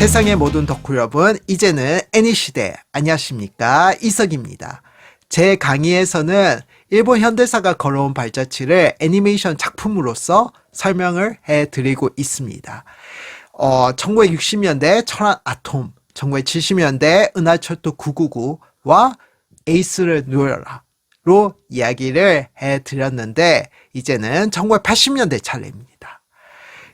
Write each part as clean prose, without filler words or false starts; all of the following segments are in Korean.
세상의 모든 덕후 여러분, 이제는 애니시대 안녕하십니까, 이석입니다. 제 강의에서는 일본 현대사가 걸어온 발자취를 애니메이션 작품으로서 설명을 해드리고 있습니다. 1960년대 천안 아톰, 1970년대 은하철도 999와 에이스를 누려라로 이야기를 해드렸는데, 이제는 1980년대 차례입니다.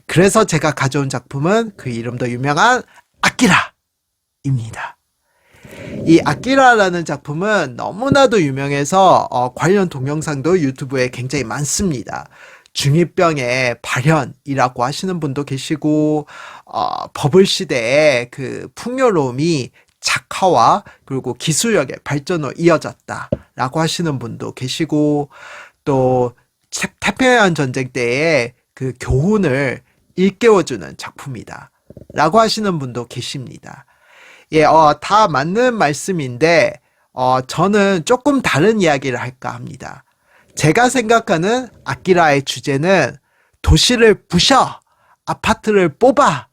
그래서 제가 가져온 작품은 그 이름도 유명한 아키라입니다. 이 아키라라는 작품은 너무나도 유명해서 관련 동영상도 유튜브에 굉장히 많습니다. 중2병의 발현이라고 하시는 분도 계시고, 버블 시대의 그 풍요로움이 작화와 그리고 기술력의 발전으로 이어졌다라고 하시는 분도 계시고, 또 태평양 전쟁 때의 그 교훈을 일깨워주는 작품이다 라고 하시는 분도 계십니다. 예, 다 맞는 말씀인데, 저는 조금 다른 이야기를 할까 합니다. 제가 생각하는 아키라의 주제는 도시를 부셔, 아파트를 뽑아,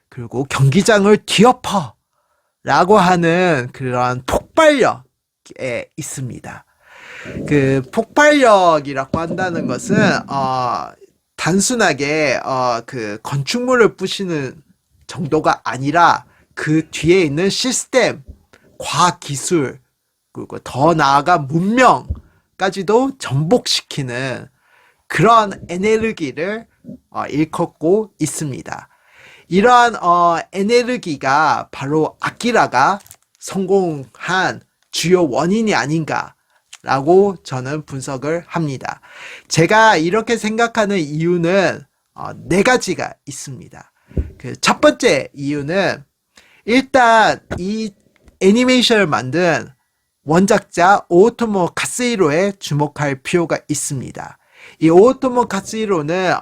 그리고 경기장을 뒤엎어 라고 하는 그런 폭발력에 있습니다. 그 폭발력이라고 한다는 것은 단순하게 그 건축물을 부시는 정도가 아니라 그 뒤에 있는 시스템, 과학기술, 그리고 더 나아가 문명까지도 전복시키는 그런 에너지를 일컫고 있습니다. 이러한 에너지가 바로 아키라가 성공한 주요 원인이 아닌가 라고 저는 분석을 합니다. 제가 이렇게 생각하는 이유는 4가지가 있습니다. 그 첫 번째 이유는 일단 이 애니메이션을 만든 원작자 오토모 카스히로에 주목할 필요가 있습니다. 이 오토모 카스히로는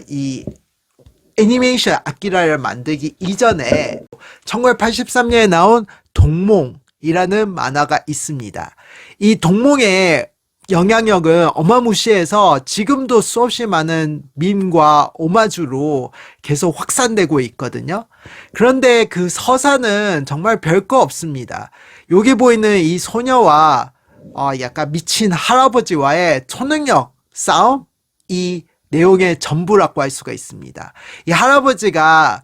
이 애니메이션 아키라를 만들기 이전에 1983년에 나온 동몽이라는 만화가 있습니다. 이 동몽의 영향력은 어마무시해서 지금도 수없이 많은 밈과 오마주로 계속 확산되고 있거든요. 그런데 그 서사는 정말 별거 없습니다. 여기 보이는 이 소녀와 약간 미친 할아버지와의 초능력 싸움, 이 내용의 전부라고 할 수가 있습니다. 이 할아버지가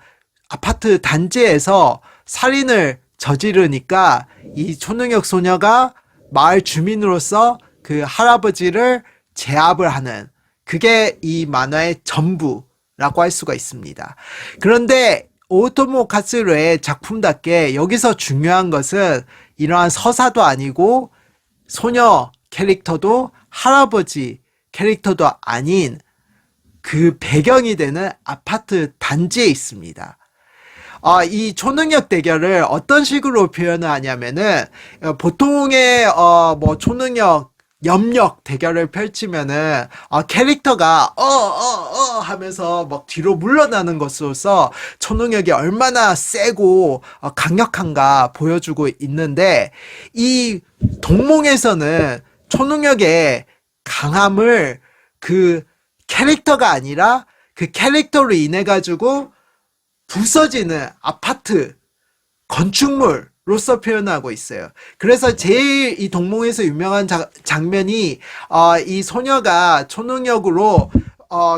아파트 단지에서 살인을 저지르니까 이 초능력 소녀가 마을 주민으로서 그 할아버지를 제압을 하는, 그게 이 만화의 전부라고 할 수가 있습니다. 그런데 오토모 카츠루의 작품답게 여기서 중요한 것은 이러한 서사도 아니고 소녀 캐릭터도 할아버지 캐릭터도 아닌 그 배경이 되는 아파트 단지에 있습니다. 이 초능력 대결을 어떤 식으로 표현을 하냐면은, 보통의 초능력 염력 대결을 펼치면은 캐릭터가 하면서 막 뒤로 물러나는 것으로서 초능력이 얼마나 세고 강력한가 보여주고 있는데, 이 동몽에서는 초능력의 강함을 그 캐릭터가 아니라 그 캐릭터로 인해 가지고 부서지는 아파트 건축물로서 표현하고 있어요. 그래서 제일 이 동몽에서 유명한 장면이 이 소녀가 초능력으로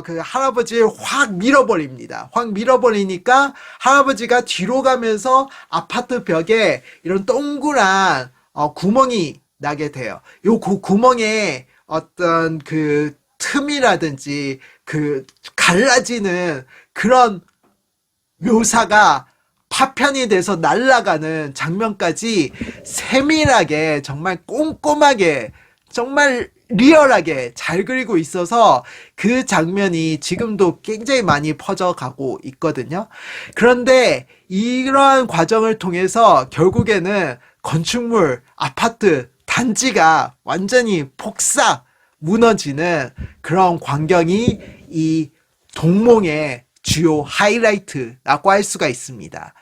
그 할아버지를 확 밀어버립니다. 확 밀어버리니까 할아버지가 뒤로 가면서 아파트 벽에 이런 동그란 구멍이 나게 돼요. 요 구멍에 어떤 그 틈이라든지 그 갈라지는 그런 묘사가 파편이 돼서 날아가는 장면까지 세밀하게, 정말 꼼꼼하게, 정말 리얼하게 잘 그리고 있어서 그 장면이 지금도 굉장히 많이 퍼져가고 있거든요. 그런데 이러한 과정을 통해서 결국에는 건축물, 아파트, 단지가 완전히 폭삭 무너지는 그런 광경이 이 동몽의 주요 하이라이트라고 할 수가 있습니다.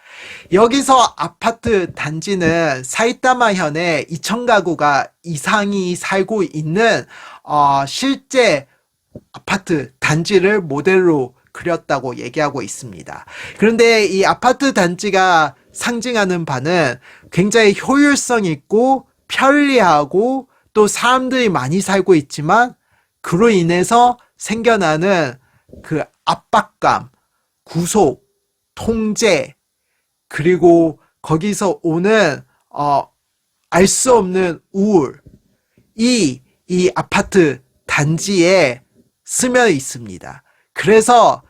여기서 아파트 단지는 사이타마현에 2,000가구가 이상이 살고 있는 실제 아파트 단지를 모델로 그렸다고 얘기하고 있습니다. 그런데 이 아파트 단지가 상징하는 바는 굉장히 효율성 있고 편리하고 또 사람들이 많이 살고 있지만 그로 인해서 생겨나는 그 압박감, 구속, 통제, 그리고 거기서 오는 알 수 없는 우울, 이 아파트 단지에 스며 있습니다. 그래서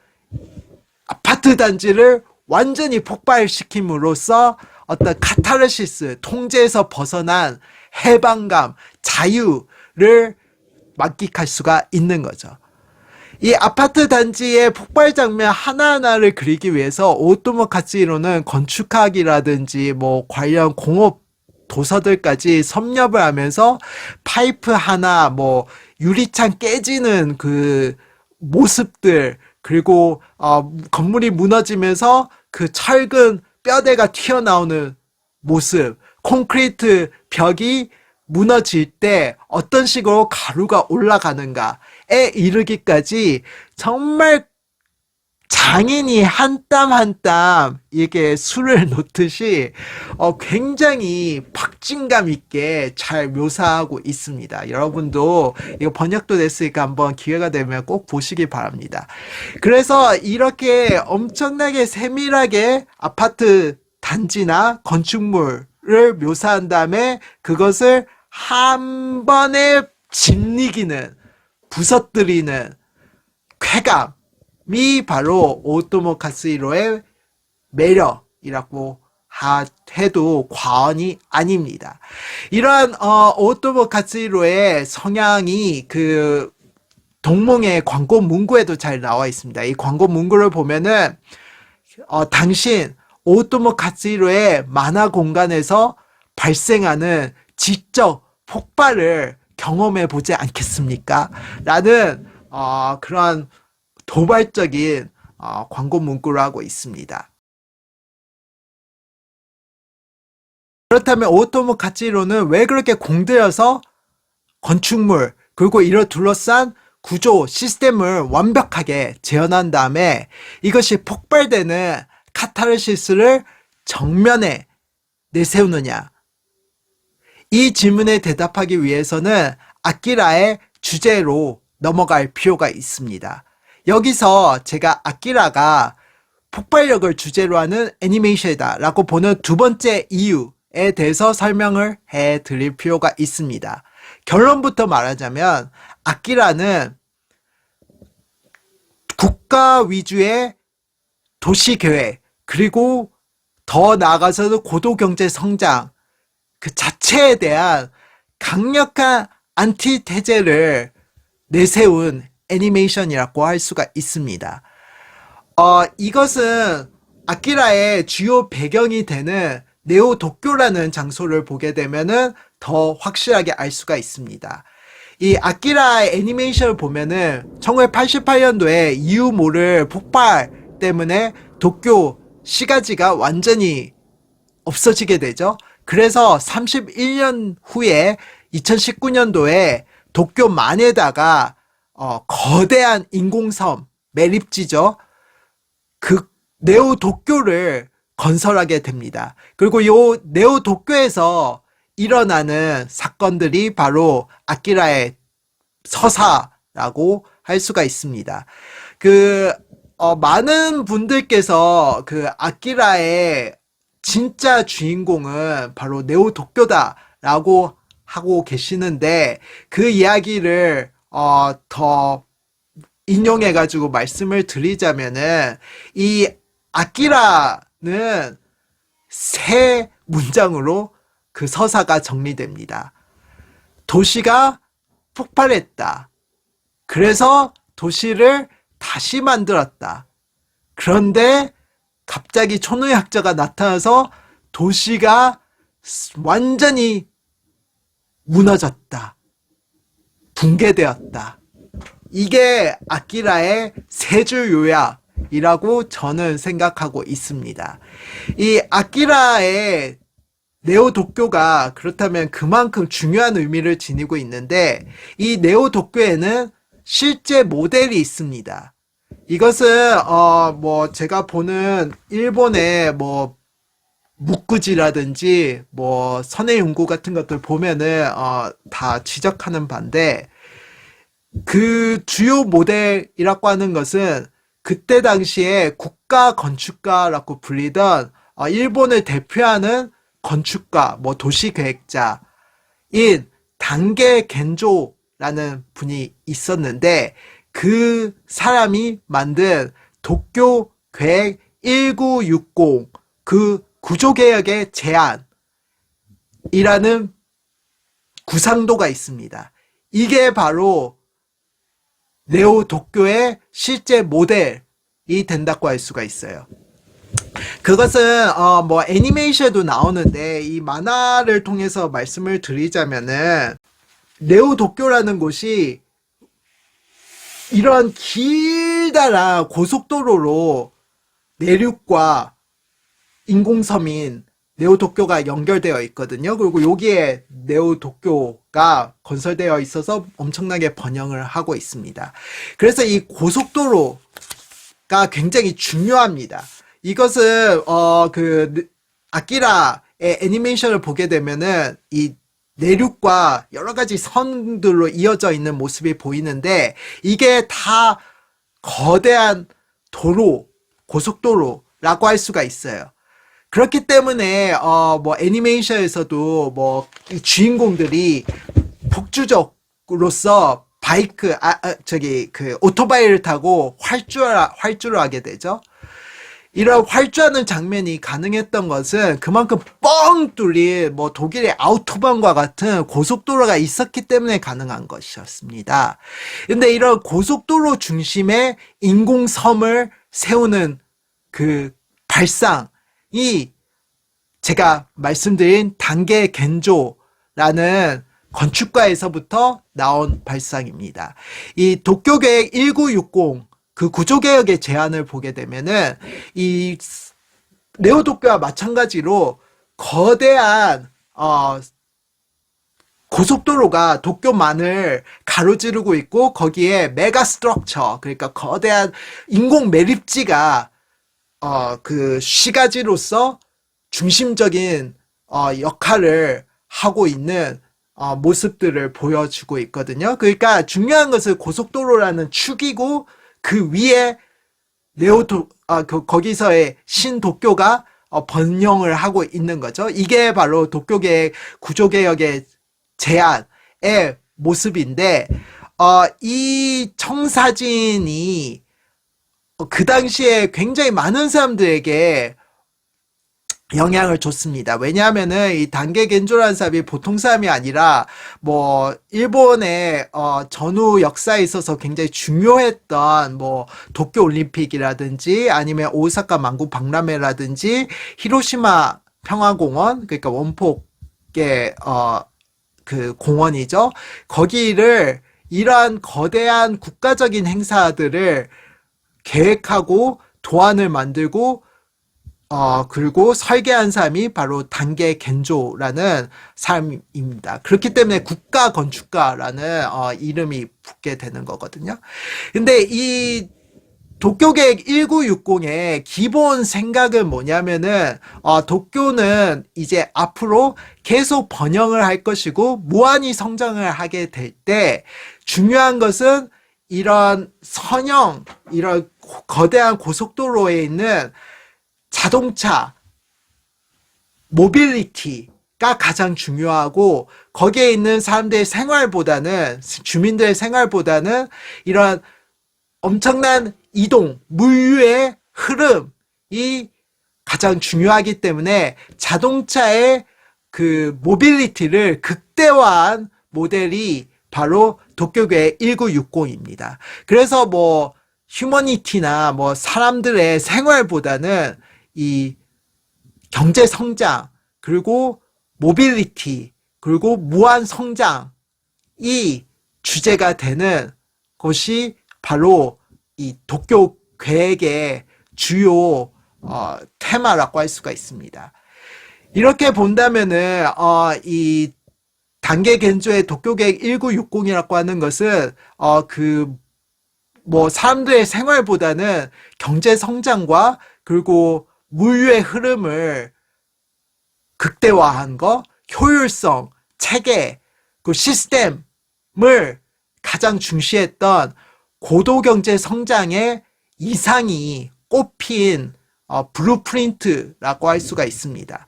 아파트 단지를 완전히 폭발시킴으로써 어떤 카타르시스, 통제에서 벗어난 해방감, 자유를 만끽할 수가 있는 거죠. 이 아파트 단지의 폭발 장면 하나하나를 그리기 위해서 오토모 카츠히로는 건축학이라든지 뭐 관련 공업 도서들까지 섭렵을 하면서 파이프 하나, 뭐 유리창 깨지는 그 모습들, 그리고 건물이 무너지면서 그 철근 뼈대가 튀어나오는 모습, 콘크리트 벽이 무너질 때 어떤 식으로 가루가 올라가는가에 이르기까지 정말 장인이 한 땀 한 땀 이게 술을 놓듯이 굉장히 박진감 있게 잘 묘사하고 있습니다. 여러분도 이거 번역도 됐으니까 한번 기회가 되면 꼭 보시기 바랍니다. 그래서 이렇게 엄청나게 세밀하게 아파트 단지나 건축물을 묘사한 다음에 그것을 한 번에 짓이기는, 부서뜨리는 쾌감이 바로 오토모 카츠히로의 매력이라고 해도 과언이 아닙니다. 이러한 오토모 카츠히로의 성향이 그 동몽의 광고 문구에도 잘 나와 있습니다. 이 광고 문구를 보면은 당신 오토모 카츠히로의 만화 공간에서 발생하는 지적 폭발을 경험해 보지 않겠습니까? 라는 그런 도발적인 광고 문구를 하고 있습니다. 그렇다면 오토모 카츠히로는 왜 그렇게 공들여서 건축물 그리고 이를 둘러싼 구조, 시스템을 완벽하게 재현한 다음에 이것이 폭발되는 카타르시스를 정면에 내세우느냐? 이 질문에 대답하기 위해서는 아키라의 주제로 넘어갈 필요가 있습니다. 여기서 제가 아키라가 폭발력을 주제로 하는 애니메이션이다 라고 보는 두 번째 이유에 대해서 설명을 해 드릴 필요가 있습니다. 결론부터 말하자면 아키라는 국가 위주의 도시계획 그리고 더 나아가서도 고도경제 성장 그 자체에 대한 강력한 안티테제를 내세운 애니메이션이라고 할 수가 있습니다. 이것은 아키라의 주요 배경이 되는 네오 도쿄라는 장소를 보게 되면은 더 확실하게 알 수가 있습니다. 이 아키라의 애니메이션을 보면은 1988년도에 이유 모를 폭발 때문에 도쿄 시가지가 완전히 없어지게 되죠. 그래서 31년 후에 2019년도에 도쿄 만에다가 거대한 인공섬 매립지죠. 그 네오 도쿄를 건설하게 됩니다. 그리고 요 네오 도쿄에서 일어나는 사건들이 바로 아키라의 서사라고 할 수가 있습니다. 많은 분들께서 그 아키라의 진짜 주인공은 바로 네오 도쿄다라고 하고 계시는데 그 이야기를 더 인용해가지고 말씀을 드리자면은 이 아키라는 세 문장으로 그 서사가 정리됩니다. 도시가 폭발했다. 그래서 도시를 다시 만들었다. 그런데 갑자기 초능력자가 나타나서 도시가 완전히 무너졌다. 붕괴되었다. 이게 아키라의 세 줄 요약이라고 저는 생각하고 있습니다. 이 아키라의 네오 도쿄가 그렇다면 그만큼 중요한 의미를 지니고 있는데 이 네오 도쿄에는 실제 모델이 있습니다. 이것은 뭐 제가 보는 일본의 뭐 묵구지라든지 뭐 선의 연구 같은 것들 보면은 다 지적하는 바인데, 그 주요 모델이라고 하는 것은 그때 당시에 국가 건축가라고 불리던 일본을 대표하는 건축가, 뭐 도시 계획자인 단계 겐조라는 분이 있었는데, 그 사람이 만든 도쿄 계획 1960, 그 구조개혁의 제안이라는 구상도가 있습니다. 이게 바로 네오 도쿄의 실제 모델이 된다고 할 수가 있어요. 그것은 뭐 애니메이션도 나오는데, 이 만화를 통해서 말씀을 드리자면은 네오 도쿄라는 곳이 이런 길다란 고속도로로 내륙과 인공섬인 네오도쿄가 연결되어 있거든요. 그리고 여기에 네오도쿄가 건설되어 있어서 엄청나게 번영을 하고 있습니다. 그래서 이 고속도로가 굉장히 중요합니다. 이것은 그 아키라의 애니메이션을 보게 되면은 이 내륙과 여러 가지 선들로 이어져 있는 모습이 보이는데, 이게 다 거대한 도로, 고속도로라고 할 수가 있어요. 그렇기 때문에 뭐 애니메이션에서도 뭐 주인공들이 폭주족으로서 바이크 그 오토바이를 타고 활주를 하게 되죠. 이런 활주하는 장면이 가능했던 것은 그만큼 뻥 뚫린 뭐 독일의 아우토반과 같은 고속도로가 있었기 때문에 가능한 것이었습니다. 근데 이런 고속도로 중심에 인공섬을 세우는 그 발상이 제가 말씀드린 단계 겐조라는 건축가에서부터 나온 발상입니다. 이 도쿄계획 1960, 그 구조개혁의 제안을 보게 되면은 이 네오도쿄와 마찬가지로 거대한 고속도로가 도쿄만을 가로지르고 있고, 거기에 메가 스트럭처, 그러니까 거대한 인공 매립지가 그 시가지로서 중심적인 역할을 하고 있는 모습들을 보여주고 있거든요. 그러니까 중요한 것은 고속도로라는 축이고, 그 위에 거기서의 신도쿄가 번영을 하고 있는 거죠. 이게 바로 도쿄계획 구조개혁의 제안의 모습인데, 이 청사진이 그 당시에 굉장히 많은 사람들에게 영향을 줬습니다. 왜냐하면은 이 단계 겐조라는 사람이 보통 사람이 아니라 뭐 일본의 전후 역사에 있어서 굉장히 중요했던 뭐 도쿄 올림픽이라든지 아니면 오사카 만구 박람회라든지 히로시마 평화공원, 그러니까 원폭의 그 공원이죠. 거기를 이러한 거대한 국가적인 행사들을 계획하고 도안을 만들고 그리고 설계한 사람이 바로 단계 겐조라는 사람입니다. 그렇기 때문에 국가 건축가라는 이름이 붙게 되는 거거든요. 근데 이 도쿄계획 1960의 기본 생각은 뭐냐면은 도쿄는 이제 앞으로 계속 번영을 할 것이고 무한히 성장을 하게 될 때 중요한 것은 이런 선형, 이런 거대한 고속도로에 있는 자동차, 모빌리티가 가장 중요하고, 거기에 있는 사람들의 생활보다는, 주민들의 생활보다는 이런 엄청난 이동, 물류의 흐름이 가장 중요하기 때문에 자동차의 그 모빌리티를 극대화한 모델이 바로 도쿄계획 1960입니다. 그래서 뭐 휴머니티나 뭐 사람들의 생활보다는 이 경제 성장, 그리고 모빌리티, 그리고 무한 성장이 주제가 되는 것이 바로 이 도쿄 계획의 주요 테마라고 할 수가 있습니다. 이렇게 본다면은 이 단계 겐조의 도쿄 계획 1960이라고 하는 것은 그 뭐 사람들의 생활보다는 경제 성장과 그리고 물류의 흐름을 극대화한 거, 효율성, 체계, 그 시스템을 가장 중시했던 고도경제 성장의 이상이 꼽힌 블루프린트라고 할 수가 있습니다.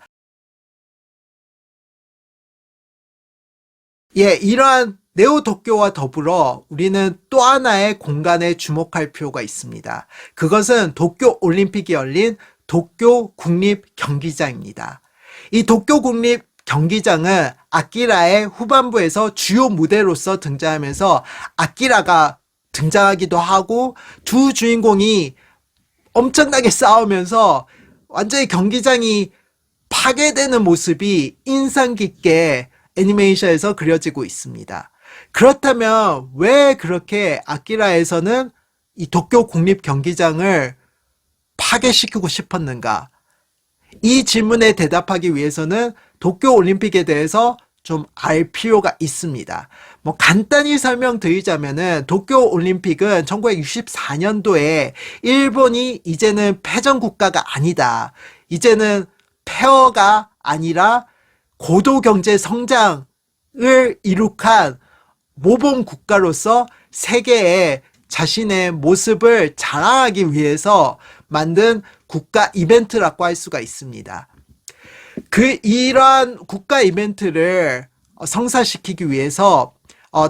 예, 이러한 네오도쿄와 더불어 우리는 또 하나의 공간에 주목할 필요가 있습니다. 그것은 도쿄 올림픽이 열린 도쿄 국립 경기장입니다. 이 도쿄 국립 경기장은 아키라의 후반부에서 주요 무대로서 등장하면서 아키라가 등장하기도 하고 두 주인공이 엄청나게 싸우면서 완전히 경기장이 파괴되는 모습이 인상 깊게 애니메이션에서 그려지고 있습니다. 그렇다면 왜 그렇게 아키라에서는 이 도쿄 국립 경기장을 파괴시키고 싶었는가? 이 질문에 대답하기 위해서는 도쿄 올림픽에 대해서 좀 알 필요가 있습니다. 뭐 간단히 설명드리자면은 도쿄 올림픽은 1964년도에 일본이 이제는 패전 국가가 아니다. 이제는 폐허가 아니라 고도 경제 성장을 이룩한 모범 국가로서 세계에 자신의 모습을 자랑하기 위해서 만든 국가 이벤트라고 할 수가 있습니다. 이러한 국가 이벤트를 성사시키기 위해서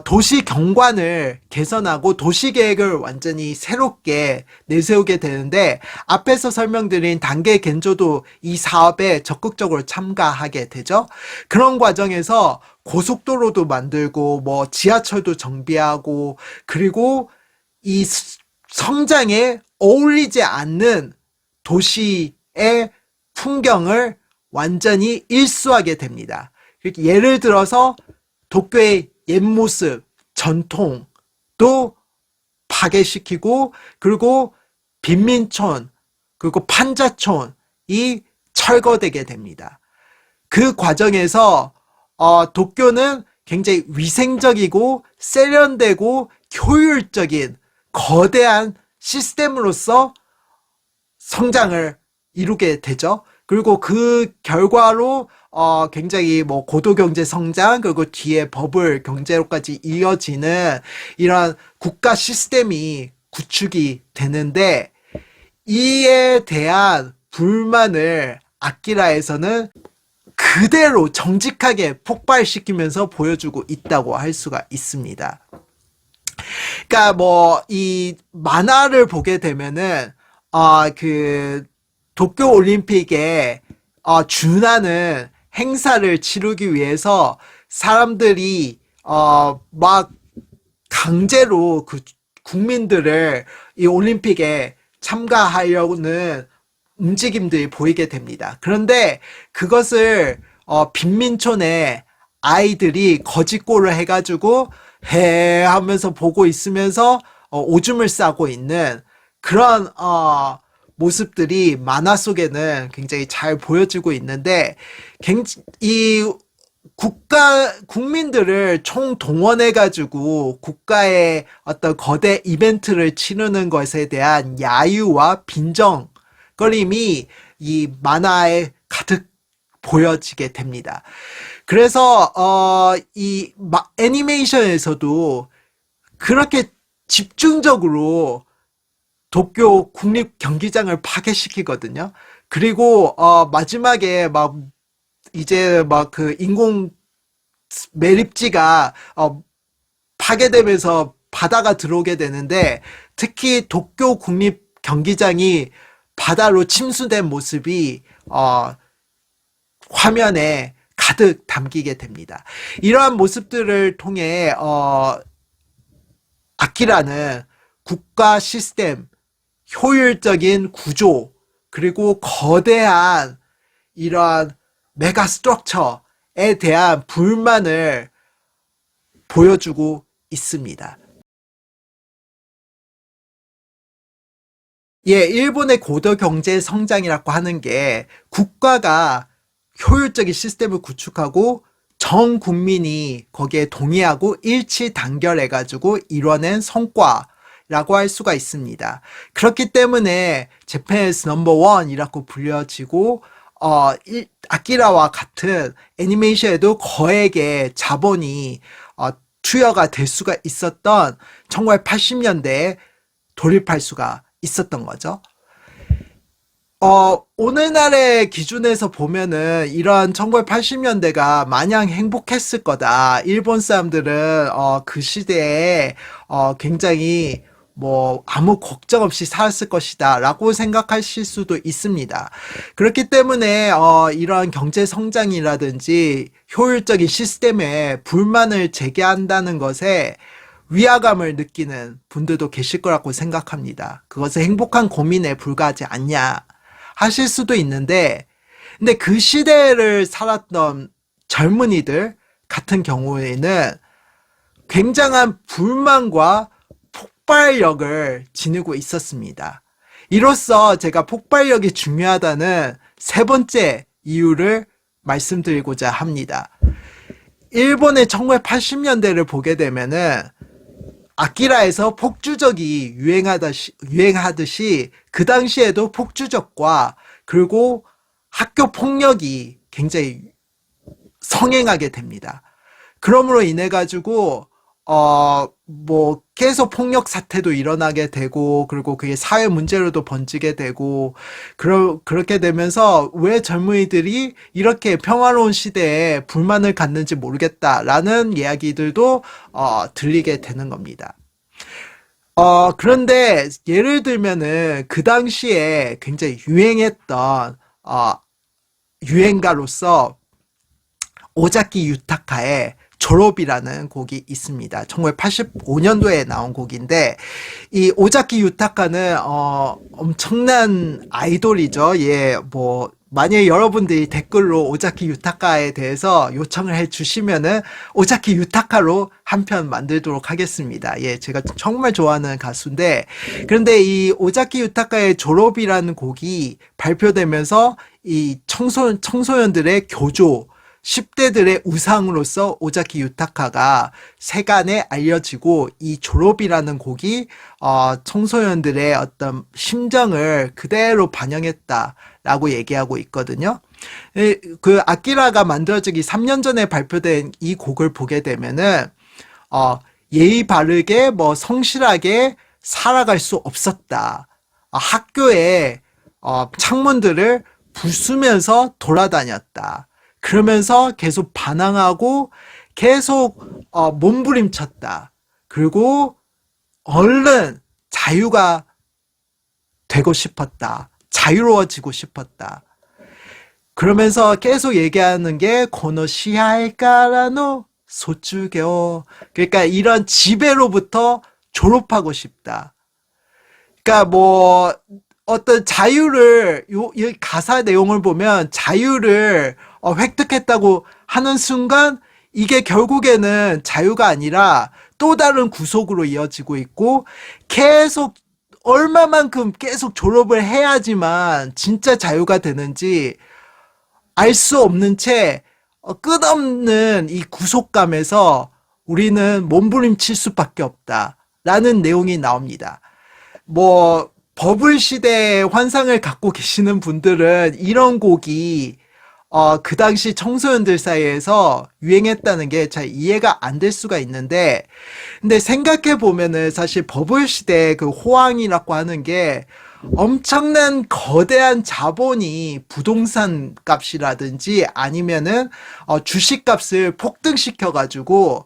도시 경관을 개선하고 도시 계획을 완전히 새롭게 내세우게 되는데 앞에서 설명드린 단계 겐조도 이 사업에 적극적으로 참가하게 되죠. 그런 과정에서 고속도로도 만들고 뭐 지하철도 정비하고 그리고 이 성장에 어울리지 않는 도시의 풍경을 완전히 일수하게 됩니다. 예를 들어서 도쿄의 옛 모습, 전통도 파괴시키고 그리고 빈민촌, 그리고 판자촌이 철거되게 됩니다. 그 과정에서 도쿄는 굉장히 위생적이고 세련되고 효율적인 거대한 시스템으로서 성장을 이루게 되죠. 그리고 그 결과로 굉장히 뭐 고도경제 성장 그리고 뒤에 버블 경제로까지 이어지는 이런 국가 시스템이 구축이 되는데 이에 대한 불만을 아키라에서는 그대로 정직하게 폭발시키면서 보여주고 있다고 할 수가 있습니다. 그러니까 뭐 이 만화를 보게 되면은 그 도쿄 올림픽에 준하는 행사를 치르기 위해서 사람들이 막 강제로 그 국민들을 이 올림픽에 참가하려는 움직임들이 보이게 됩니다. 그런데 그것을 빈민촌의 아이들이 거짓골을 해가지고 해 하면서 보고 있으면서 오줌을 싸고 있는 그런 모습들이 만화 속에는 굉장히 잘 보여지고 있는데 이 국민들을 총동원해가지고 국가의 어떤 거대 이벤트를 치르는 것에 대한 야유와 빈정거림이 이 만화에 가득 보여지게 됩니다. 그래서 이 애니메이션에서도 그렇게 집중적으로 도쿄 국립 경기장을 파괴시키거든요. 그리고 마지막에 막 이제 막 그 인공 매립지가 파괴되면서 바다가 들어오게 되는데 특히 도쿄 국립 경기장이 바다로 침수된 모습이 화면에 가득 담기게 됩니다. 이러한 모습들을 통해 아키라는 국가 시스템, 효율적인 구조, 그리고 거대한 이러한 메가 스트럭처에 대한 불만을 보여주고 있습니다. 예, 일본의 고도 경제 성장이라고 하는 게 국가가 효율적인 시스템을 구축하고 전 국민이 거기에 동의하고 일치 단결해가지고 이뤄낸 성과라고 라고 할 수가 있습니다. 그렇기 때문에 재팬에서 넘버원이라고 불려지고 아키라와 같은 애니메이션에도 거액의 자본이 투여가 될 수가 있었던 1980년대에 돌입할 수가 있었던 거죠. 오늘날의 기준에서 보면은 이런 1980년대가 마냥 행복했을 거다. 일본 사람들은 그 시대에 굉장히 뭐 아무 걱정 없이 살았을 것이다 라고 생각하실 수도 있습니다. 그렇기 때문에 이러한 경제 성장이라든지 효율적인 시스템에 불만을 제기한다는 것에 위화감을 느끼는 분들도 계실 거라고 생각합니다. 그것은 행복한 고민에 불과하지 않냐 하실 수도 있는데, 근데 그 시대를 살았던 젊은이들 같은 경우에는 굉장한 불만과 폭발력을 지니고 있었습니다. 이로써 제가 폭발력이 중요하다는 세 번째 이유를 말씀드리고자 합니다. 일본의 1980년대를 보게 되면은 아키라에서 폭주적이 유행하듯이 그 당시에도 폭주적과 그리고 학교 폭력이 굉장히 성행하게 됩니다. 그러므로 인해 가지고 뭐 계속 폭력 사태도 일어나게 되고, 그리고 그게 사회 문제로도 번지게 되고, 그렇게 되면서 왜 젊은이들이 이렇게 평화로운 시대에 불만을 갖는지 모르겠다라는 이야기들도 들리게 되는 겁니다. 그런데 예를 들면은 그 당시에 굉장히 유행했던 유행가로서 오자키 유타카의 졸업이라는 곡이 있습니다. 1985년도에 나온 곡인데, 이 오자키 유타카는 엄청난 아이돌이죠. 예, 뭐 만약에 여러분들이 댓글로 오자키 유타카에 대해서 요청을 해주시면은 오자키 유타카로 한 편 만들도록 하겠습니다. 예, 제가 정말 좋아하는 가수인데, 그런데 이 오자키 유타카의 졸업이라는 곡이 발표되면서 이 청소년들의 교조, 10대들의 우상으로서 오자키 유타카가 세간에 알려지고, 이 졸업이라는 곡이 청소년들의 어떤 심정을 그대로 반영했다라고 얘기하고 있거든요. 그 아키라가 만들어지기 3년 전에 발표된 이 곡을 보게 되면은 예의 바르게 뭐 성실하게 살아갈 수 없었다. 학교에 창문들을 부수면서 돌아다녔다. 그러면서 계속 반항하고 계속 몸부림쳤다. 그리고 얼른 자유가 되고 싶었다. 자유로워지고 싶었다. 그러면서 계속 얘기하는 게 고노 시하이까라노 소추교. 그러니까 이런 지배로부터 졸업하고 싶다. 그러니까 뭐 어떤 자유를 이 가사 내용을 보면 자유를 획득했다고 하는 순간 이게 결국에는 자유가 아니라 또 다른 구속으로 이어지고 있고, 계속 얼마만큼 계속 졸업을 해야지만 진짜 자유가 되는지 알 수 없는 채 끝없는 이 구속감에서 우리는 몸부림칠 수밖에 없다라는 내용이 나옵니다. 뭐 버블 시대의 환상을 갖고 계시는 분들은 이런 곡이 그 당시 청소년들 사이에서 유행했다는 게 잘 이해가 안 될 수가 있는데, 근데 생각해 보면은 사실 버블 시대 그 호황이라고 하는 게 엄청난 거대한 자본이 부동산 값이라든지 아니면은 주식 값을 폭등시켜 가지고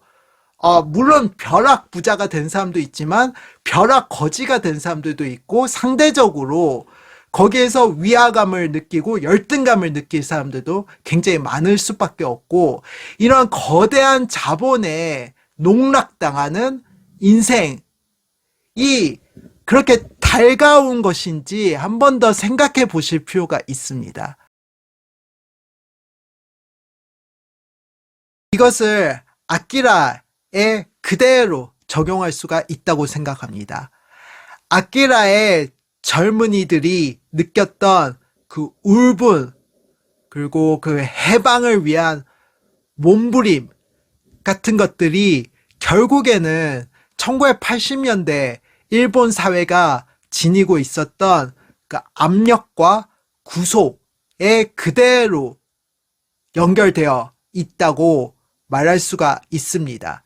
물론 벼락 부자가 된 사람도 있지만 벼락 거지가 된 사람들도 있고, 상대적으로 거기에서 위화감을 느끼고 열등감을 느낄 사람들도 굉장히 많을 수밖에 없고, 이런 거대한 자본에 농락당하는 인생이 그렇게 달가운 것인지 한 번 더 생각해 보실 필요가 있습니다. 이것을 아키라에 그대로 적용할 수가 있다고 생각합니다. 아키라의 젊은이들이 느꼈던 그 울분, 그리고 그 해방을 위한 몸부림 같은 것들이 결국에는 1980년대 일본 사회가 지니고 있었던 그 압력과 구속에 그대로 연결되어 있다고 말할 수가 있습니다.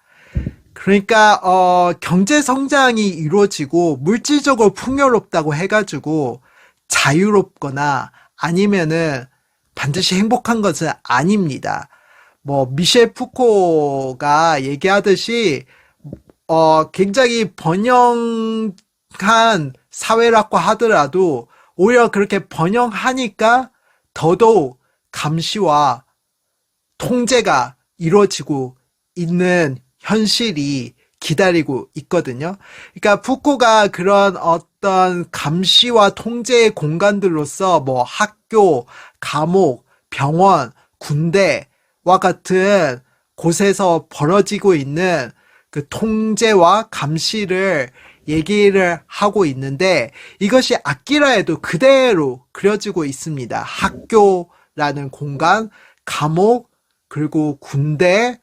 그러니까 경제 성장이 이루어지고 물질적으로 풍요롭다고 해가지고 자유롭거나 아니면은 반드시 행복한 것은 아닙니다. 뭐 미셸 푸코가 얘기하듯이 굉장히 번영한 사회라고 하더라도 오히려 그렇게 번영하니까 더더욱 감시와 통제가 이루어지고 있는 현실이 기다리고 있거든요. 그러니까 푸코가 그런 어떤 감시와 통제의 공간들로서 뭐 학교, 감옥, 병원, 군대와 같은 곳에서 벌어지고 있는 그 통제와 감시를 얘기를 하고 있는데 이것이 아키라에도 그대로 그려지고 있습니다. 학교라는 공간, 감옥, 그리고 군대,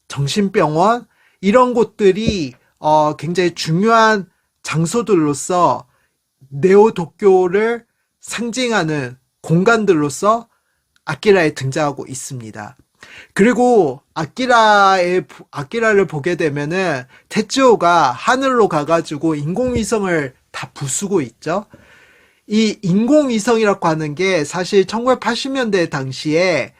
정신병원 이런 곳들이 굉장히 중요한 장소들로서 네오도쿄를 상징하는 공간들로서 아키라에 등장하고 있습니다. 그리고 아키라를 보게 되면은 테츠오가 하늘로 가가지고 인공위성을 다 부수고 있죠. 이 인공위성이라고 하는 게 사실 1980년대 당시에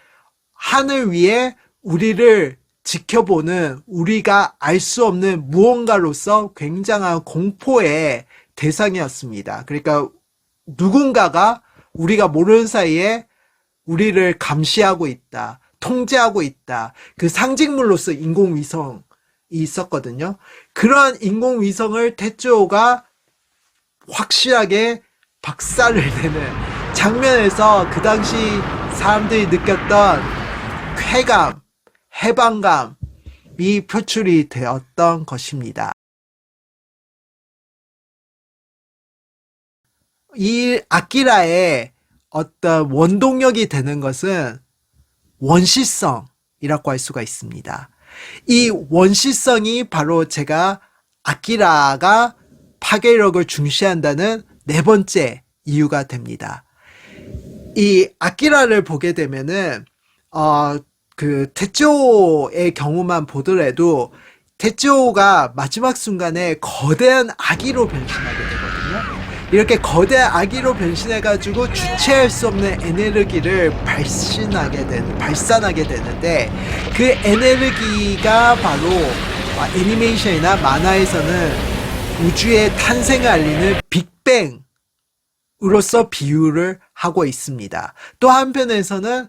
하늘 위에 우리를 지켜보는 우리가 알 수 없는 무언가로서 굉장한 공포의 대상이었습니다. 그러니까 누군가가 우리가 모르는 사이에 우리를 감시하고 있다, 통제하고 있다. 그 상징물로서 인공위성이 있었거든요. 그런 인공위성을 테츠오가 확실하게 박살을 내는 장면에서 그 당시 사람들이 느꼈던 쾌감, 해방감이 표출이 되었던 것입니다. 이 아키라의 어떤 원동력이 되는 것은 원시성이라고 할 수가 있습니다. 이 원시성이 바로 제가 아키라가 파괴력을 중시한다는 네 번째 이유가 됩니다. 이 아키라를 보게 되면은 그 테츠오의 경우만 보더라도 테츠오가 마지막 순간에 거대한 아기로 변신하게 되거든요. 이렇게 거대한 아기로 변신해가지고 주체할 수 없는 에너지를 발산하게 되는데 그 에너지가 바로 애니메이션이나 만화에서는 우주의 탄생을 알리는 빅뱅으로서 비유를 하고 있습니다. 또 한편에서는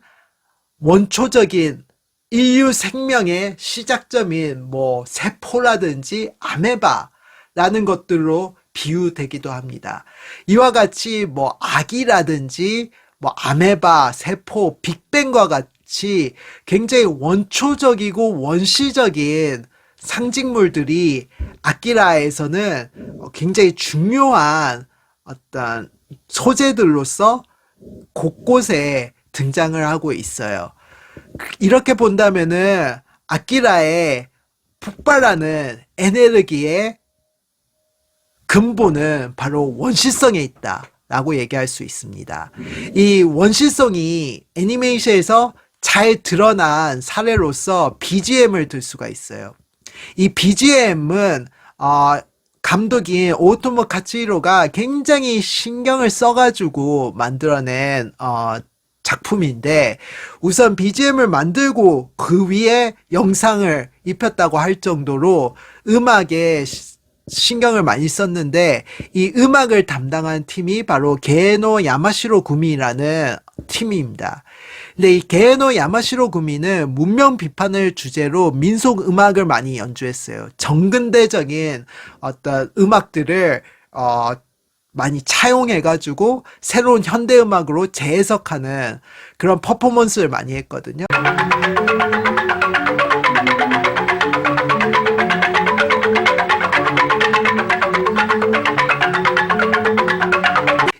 원초적인 인류 생명의 시작점인 뭐 세포라든지 아메바라는 것들로 비유되기도 합니다. 이와 같이 뭐 아기라든지 뭐 아메바, 세포, 빅뱅과 같이 굉장히 원초적이고 원시적인 상징물들이 아키라에서는 굉장히 중요한 어떤 소재들로서 곳곳에 등장을 하고 있어요. 이렇게 본다면은 아키라의 폭발하는 에너지의 근본은 바로 원시성에 있다라고 얘기할 수 있습니다. 이 원시성이 애니메이션에서 잘 드러난 사례로서 BGM을 들 수가 있어요. 이 BGM은 감독인 오토모 카츠히로가 굉장히 신경을 써가지고 만들어낸 작품인데 우선 BGM을 만들고 그 위에 영상을 입혔다고 할 정도로 음악에 신경을 많이 썼는데 이 음악을 담당한 팀이 바로 게노 야마시로 구미라는 팀입니다. 근데 이 게노 야마시로 구미는 문명 비판을 주제로 민속 음악을 많이 연주했어요. 정근대적인 어떤 음악들을 많이 차용해가지고 새로운 현대 음악으로 재해석하는 그런 퍼포먼스를 많이 했거든요.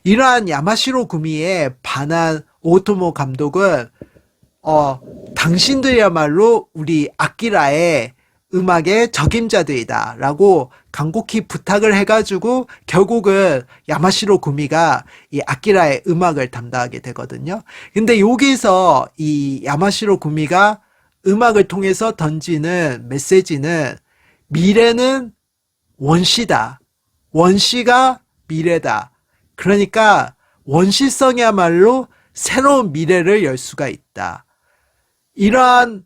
이러한 야마시로 구미에 반한 오토모 감독은 당신들이야말로 우리 아키라의 음악의 적임자들이다 라고 간곡히 부탁을 해가지고 결국은 야마시로 구미가 이 아키라의 음악을 담당하게 되거든요. 근데 여기서 이 야마시로 구미가 음악을 통해서 던지는 메시지는 미래는 원시다. 원시가 미래다. 그러니까 원시성이야말로 새로운 미래를 열 수가 있다. 이러한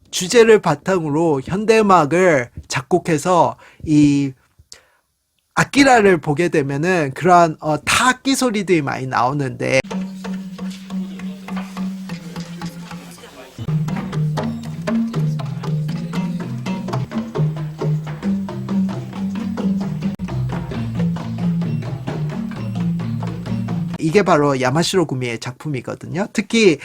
주제를 바탕으로 현대음악을 작곡해서 이 아키라를 보게 되면은 그러한 타악기 소리들이 많이 나오는데 이게 바로 야마시로 구미의 작품이거든요. 특히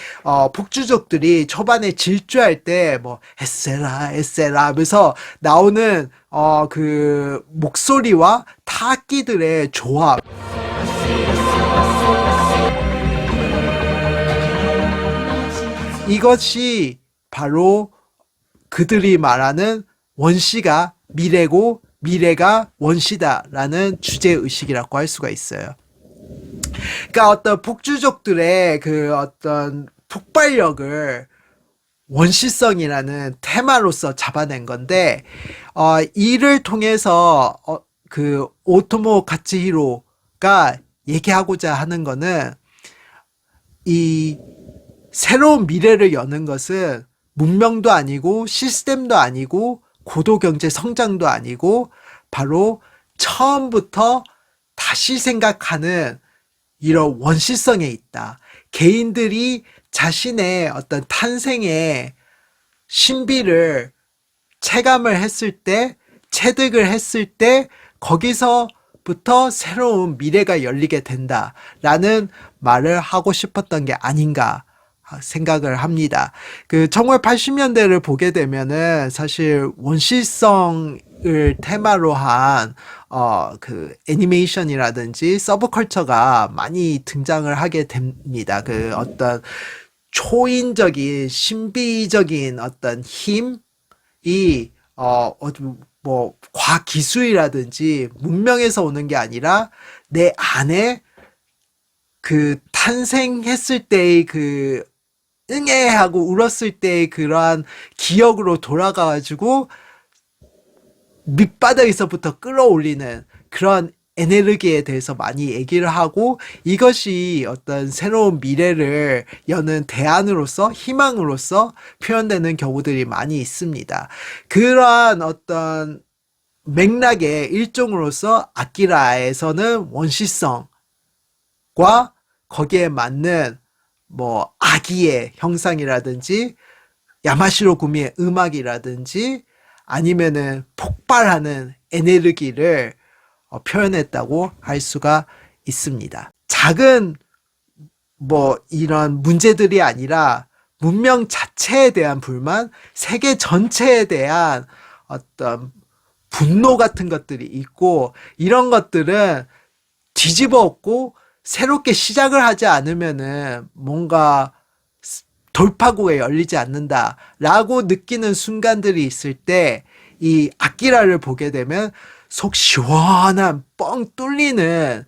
폭주족들이 초반에 질주할 때 뭐 에세라 에세라 하면서 나오는 그 목소리와 타악기들의 조합, 이것이 바로 그들이 말하는 원시가 미래고 미래가 원시다라는 주제의식이라고 할 수가 있어요. 그러니까 어떤 폭주족들의 그 어떤 폭발력을 원시성이라는 테마로서 잡아낸 건데, 이를 통해서 그 오토모 가츠히로가 얘기하고자 하는 거는 이 새로운 미래를 여는 것은 문명도 아니고 시스템도 아니고 고도경제 성장도 아니고 바로 처음부터 다시 생각하는 이런 원시성에 있다. 개인들이 자신의 어떤 탄생의 신비를 체감을 했을 때, 체득을 했을 때 거기서부터 새로운 미래가 열리게 된다라는 말을 하고 싶었던 게 아닌가 생각을 합니다. 그 1980년대를 보게 되면은 사실 원시성을 테마로 한 그 애니메이션이라든지 서브컬처가 많이 등장을 하게 됩니다. 그 어떤 초인적인 신비적인 어떤 힘이 뭐 과학 기술이라든지 문명에서 오는 게 아니라 내 안에 그 탄생했을 때의 그 응애 하고 울었을 때의 그러한 기억으로 돌아가가지고 밑바닥에서부터 끌어올리는 그런 에너지에 대해서 많이 얘기를 하고, 이것이 어떤 새로운 미래를 여는 대안으로서 희망으로서 표현되는 경우들이 많이 있습니다. 그러한 어떤 맥락의 일종으로서 아키라에서는 원시성과 거기에 맞는 뭐 아기의 형상이라든지 야마시로 구미의 음악이라든지 아니면은 폭발하는 에너지를 표현했다고 할 수가 있습니다. 작은 뭐 이런 문제들이 아니라 문명 자체에 대한 불만, 세계 전체에 대한 어떤 분노 같은 것들이 있고, 이런 것들은 뒤집어 엎고 새롭게 시작을 하지 않으면은 뭔가 돌파구가 열리지 않는다라고 느끼는 순간들이 있을 때 이 아키라를 보게 되면 속 시원한 뻥 뚫리는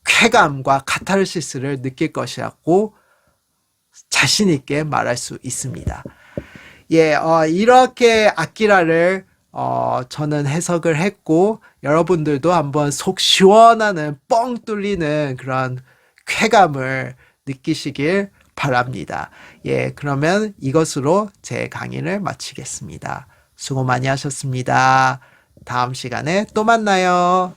쾌감과 카타르시스를 느낄 것이라고 자신 있게 말할 수 있습니다. 예, 이렇게 아키라를 저는 해석을 했고, 여러분들도 한번 속 시원하는 뻥 뚫리는 그런 쾌감을 느끼시길 바랍니다. 예, 그러면 이것으로 제 강의를 마치겠습니다. 수고 많이 하셨습니다. 다음 시간에 또 만나요.